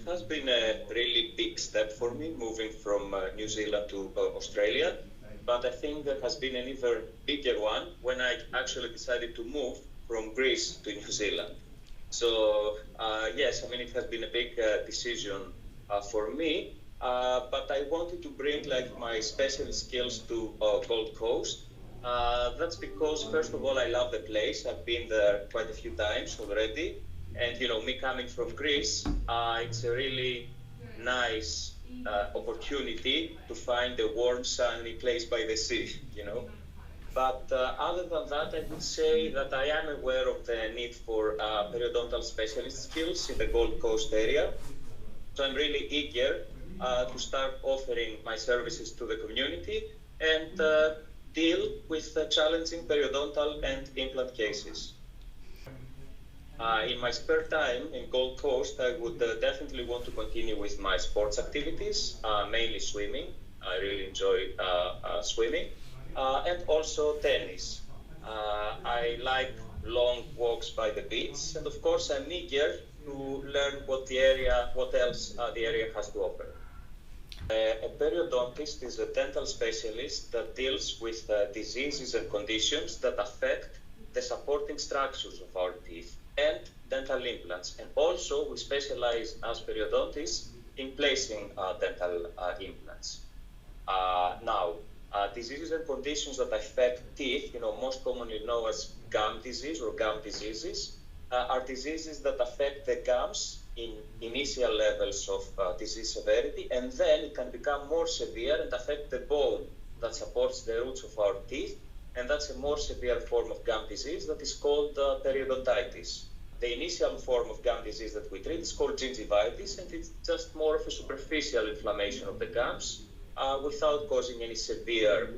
has been a really big step for me moving from New Zealand to Australia, but I think there has been an even bigger one when I actually decided to move from Greece to New Zealand. So yes, I mean, it has been a big decision for me, but I wanted to bring like my special skills to Gold Coast. That's because, first of all, I love the place. I've been there quite a few times already. And, you know, me coming from Greece, it's a really nice opportunity to find a warm, sunny place by the sea, you know. But other than that, I would say that I am aware of the need for periodontal specialist skills in the Gold Coast area. So I'm really eager to start offering my services to the community and deal with challenging periodontal and implant cases. In my spare time in Gold Coast, I would definitely want to continue with my sports activities, mainly swimming. I really enjoy swimming, and also tennis. I like long walks by the beach, and of course, I'm eager to learn what else the area has to offer. A periodontist is a dental specialist that deals with diseases and conditions that affect the supporting structures of our teeth and dental implants. And also, we specialize as periodontists in placing dental implants. Now, diseases and conditions that affect teeth, you know, most commonly known as gum disease or gum diseases, are diseases that affect the gums in initial levels of disease severity, and then it can become more severe and affect the bone that supports the roots of our teeth, and that's a more severe form of gum disease that is called periodontitis. The initial form of gum disease that we treat is called gingivitis, and it's just more of a superficial inflammation of the gums without causing any severe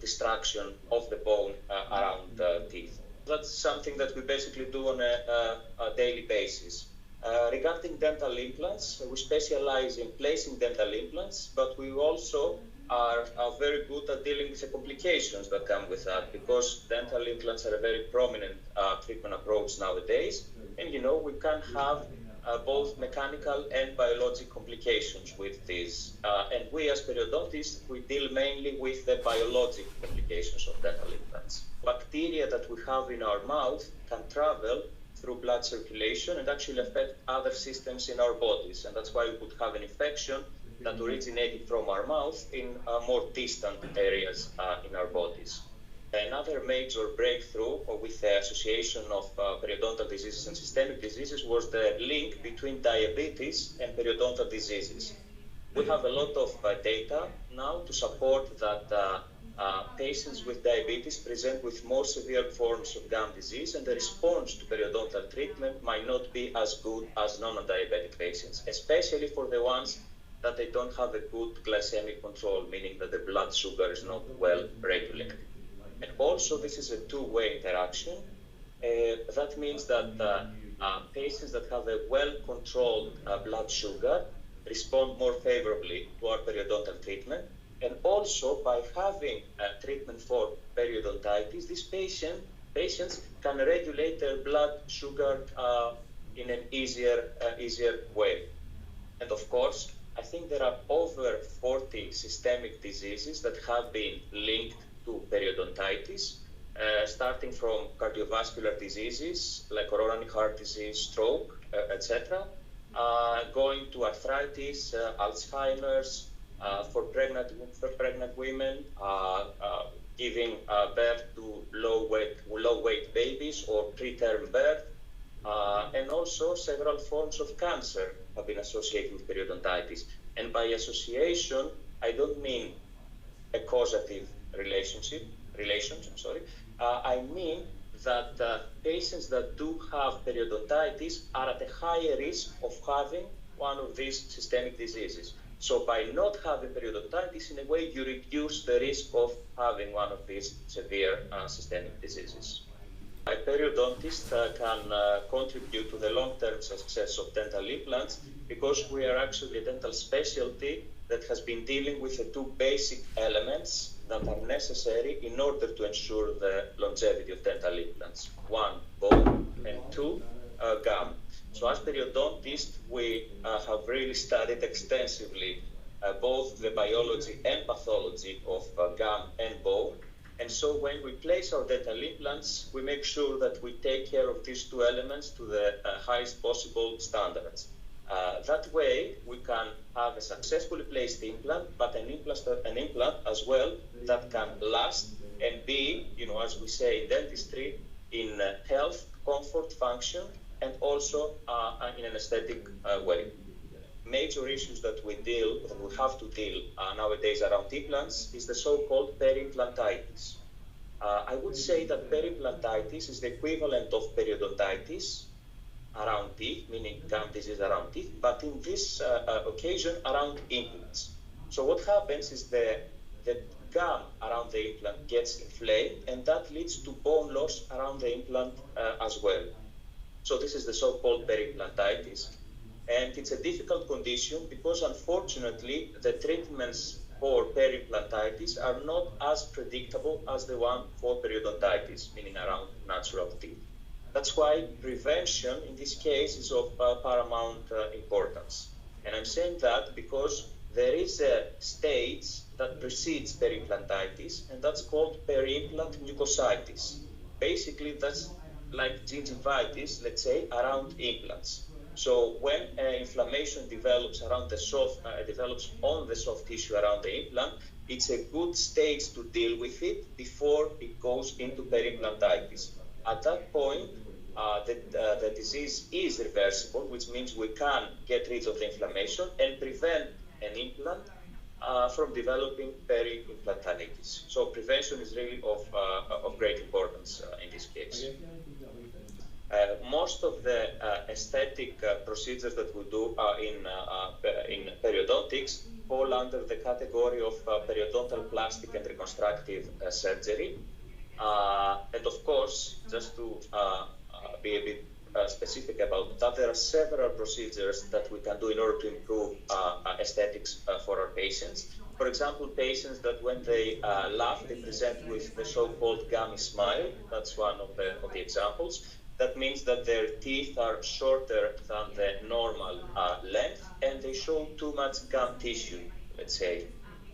destruction of the bone around the teeth. That's something that we basically do on a daily basis. Regarding dental implants, we specialize in placing dental implants, but we also are very good at dealing with the complications that come with that, because dental implants are a very prominent treatment approach nowadays. And, you know, we can have both mechanical and biologic complications with this. And we as periodontists, we deal mainly with the biologic complications of dental implants. Bacteria that we have in our mouth can travel through blood circulation and actually affect other systems in our bodies. And that's why we could have an infection that originated from our mouth in more distant areas in our bodies. Another major breakthrough with the association of periodontal diseases and systemic diseases was the link between diabetes and periodontal diseases. We have a lot of data now to support that patients with diabetes present with more severe forms of gum disease, and the response to periodontal treatment might not be as good as non-diabetic patients, especially for the ones that they don't have a good glycemic control, meaning that the blood sugar is not well regulated. And also, this is a two-way interaction. That means that patients that have a well-controlled blood sugar respond more favorably to our periodontal treatment. And also, by having treatment for periodontitis, these patients can regulate their blood sugar in an easier way. And of course, I think there are over 40 systemic diseases that have been linked to periodontitis, starting from cardiovascular diseases like coronary heart disease, stroke, etc., going to arthritis, Alzheimer's, for pregnant women, giving birth to low weight babies or preterm birth, and also several forms of cancer have been associated with periodontitis. And by association, I don't mean a causative relations. I mean that patients that do have periodontitis are at a higher risk of having one of these systemic diseases. So by not having periodontitis, in a way, you reduce the risk of having one of these severe systemic diseases. A periodontist can contribute to the long-term success of dental implants because we are actually a dental specialty that has been dealing with the two basic elements that are necessary in order to ensure the longevity of dental implants. One, bone, and two, gum. So as periodontists, we have really studied extensively both the biology and pathology of gum and bone. And so when we place our dental implants, we make sure that we take care of these two elements to the highest possible standards. That way, we can have a successfully placed implant, but an implant as well that can last and be, as we say in dentistry, in health, comfort, function, and also in an aesthetic way. Major issues that we have to deal nowadays around implants is the so-called perimplantitis. I would say that perimplantitis is the equivalent of periodontitis around teeth, meaning gum disease around teeth, but in this occasion around implants. So what happens is the gum around the implant gets inflamed, and that leads to bone loss around the implant as well. So this is the so-called perimplantitis, and it's a difficult condition because unfortunately the treatments for perimplantitis are not as predictable as the one for periodontitis, meaning around natural teeth. That's why prevention in this case is of paramount importance. And I'm saying that because there is a stage that precedes perimplantitis, and that's called peri-implant mucositis. Basically, that's like gingivitis, let's say, around implants. So when inflammation develops around the develops on the soft tissue around the implant, it's a good stage to deal with it before it goes into perimplantitis. At that point, the disease is reversible, which means we can get rid of the inflammation and prevent an implant from developing perimplantitis. So prevention is really of great importance in this case. Most of the aesthetic procedures that we do in periodontics fall under the category of periodontal plastic and reconstructive surgery. And of course, just to be a bit specific about that, there are several procedures that we can do in order to improve aesthetics for our patients. For example, patients that when they laugh, they present with the so-called gummy smile. That's one of the examples. That means that their teeth are shorter than the normal length, and they show too much gum tissue, let's say,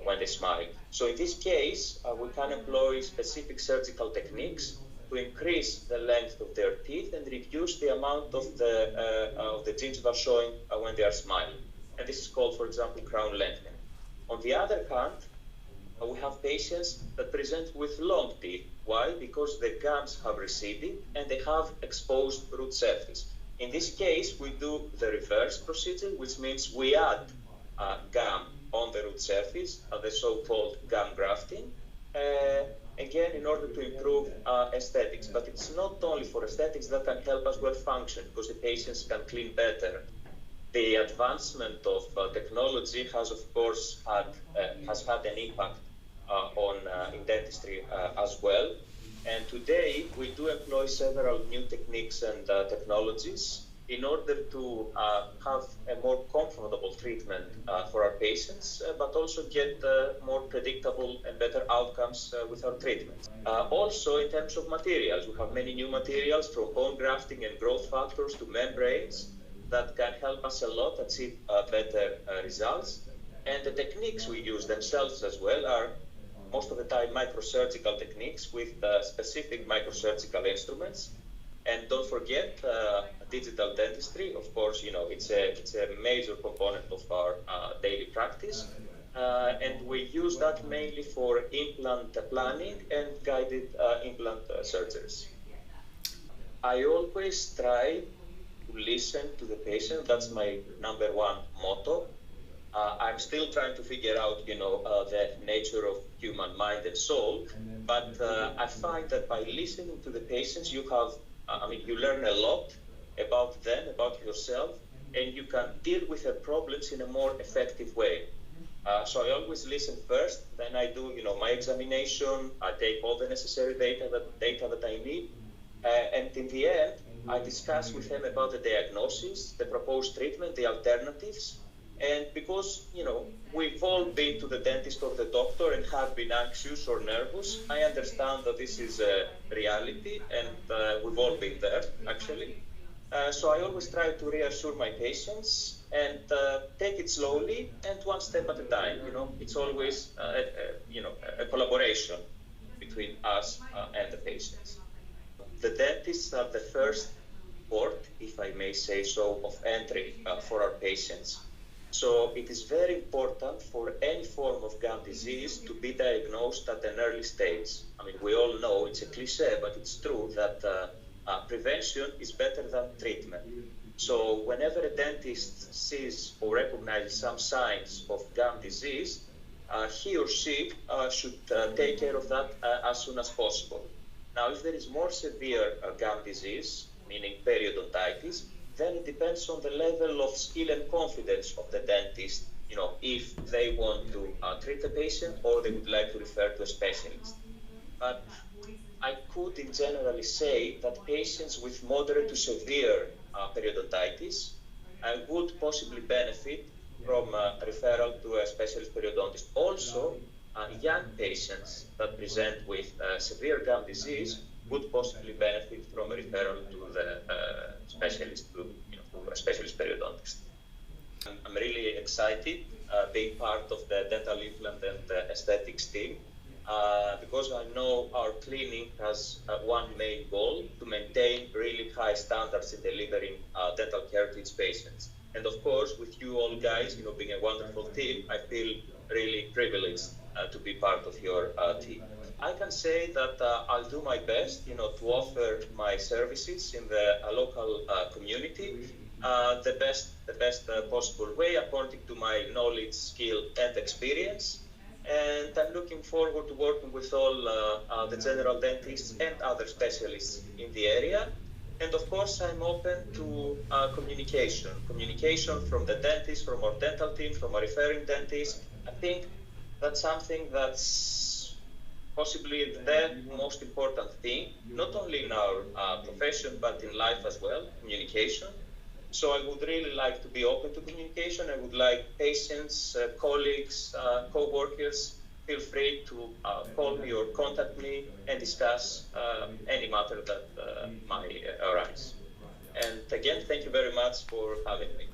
when they smile. So in this case, we can employ specific surgical techniques to increase the length of their teeth and reduce the amount of the gingiva showing when they are smiling. And this is called, for example, crown lengthening. On the other hand, we have patients that present with long teeth. Why? Because the gums have receded and they have exposed root surface. In this case, we do the reverse procedure, which means we add gum on the root surface, the so-called gum grafting, again, in order to improve aesthetics. But it's not only for aesthetics that can help us with function, because the patients can clean better. The advancement of technology has, of course, has had an impact in dentistry as well. And today, we do employ several new techniques and technologies in order to have a more comfortable treatment for our patients, but also get more predictable and better outcomes with our treatment. Also, in terms of materials, we have many new materials, from bone grafting and growth factors to membranes, that can help us a lot achieve better results. And the techniques we use themselves as well are most of the time microsurgical techniques with specific microsurgical instruments. And don't forget digital dentistry. Of course, it's a major component of our daily practice. And we use that mainly for implant planning and guided implant surgeries. I always try to listen to the patient. That's my number one motto. I'm still trying to figure out, the nature of human mind and soul. But I find that by listening to the patients, you learn a lot about them, about yourself, and you can deal with their problems in a more effective way. So I always listen first, then I do, my examination. I take all the necessary data that I need, and in the end, I discuss with them about the diagnosis, the proposed treatment, the alternatives. And because, we've all been to the dentist or the doctor and have been anxious or nervous, I understand that this is a reality, and we've all been there, actually. So I always try to reassure my patients and take it slowly and one step at a time. It's always a collaboration between us and the patients. The dentists are the first port, if I may say so, of entry for our patients. So it is very important for any form of gum disease to be diagnosed at an early stage. I mean, we all know it's a cliche, but it's true that prevention is better than treatment. So whenever a dentist sees or recognizes some signs of gum disease, he or she should take care of that as soon as possible. Now, if there is more severe gum disease, meaning periodontitis, then it depends on the level of skill and confidence of the dentist, if they want to treat the patient or they would like to refer to a specialist. But I could in generally say that patients with moderate to severe periodontitis would possibly benefit from referral to a specialist periodontist. Also, young patients that present with severe gum disease would possibly benefit from a referral to the specialist, to a specialist periodontist. I'm really excited being part of the dental implant and aesthetics team because I know our clinic has one main goal: to maintain really high standards in delivering dental care to its patients. And of course, with you all guys, being a wonderful team, I feel really privileged to be part of your team. I can say that I'll do my best, to offer my services in the local community the best possible way according to my knowledge, skill, and experience. And I'm looking forward to working with all the general dentists and other specialists in the area. And of course, I'm open to communication from the dentist, from our dental team, from our referring dentist. I think that's something that's possibly the most important thing, not only in our profession, but in life as well, communication. So I would really like to be open to communication. I would like patients, colleagues, co-workers, feel free to call me or contact me and discuss any matter that might arise. And again, thank you very much for having me.